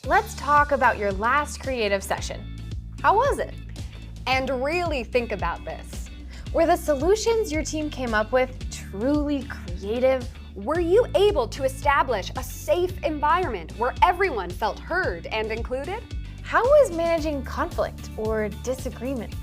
Let's talk about your last creative session. How was it? And really think about this. Were the solutions your team came up with truly creative? Were you able to establish a safe environment where everyone felt heard and included? How was managing conflict or disagreements?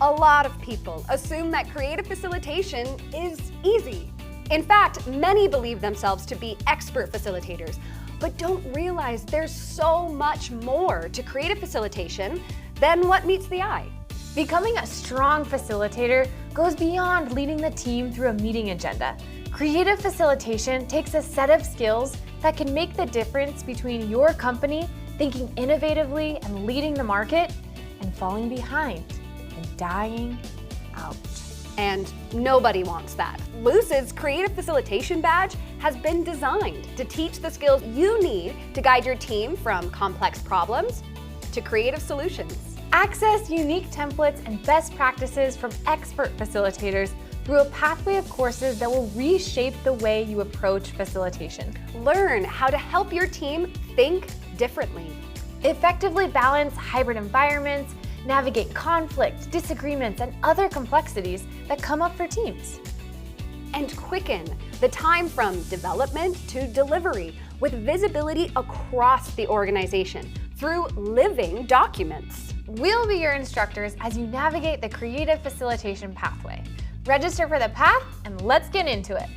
A lot of people assume that creative facilitation is easy. In fact, many believe themselves to be expert facilitators, but don't realize there's so much more to creative facilitation than what meets the eye. Becoming a strong facilitator goes beyond leading the team through a meeting agenda. Creative facilitation takes a set of skills that can make the difference between your company thinking innovatively and leading the market and falling behind and dying out. And nobody wants that. Lucid's Creative Facilitation Badge has been designed to teach the skills you need to guide your team from complex problems to creative solutions. Access unique templates and best practices from expert facilitators through a pathway of courses that will reshape the way you approach facilitation. Learn how to help your team think differently. Effectively balance hybrid environments, navigate conflict, disagreements, and other complexities that come up for teams. And Quicken the time from development to delivery with visibility across the organization through living documents. We'll be your instructors as you navigate the creative facilitation pathway. Register for the path and let's get into it.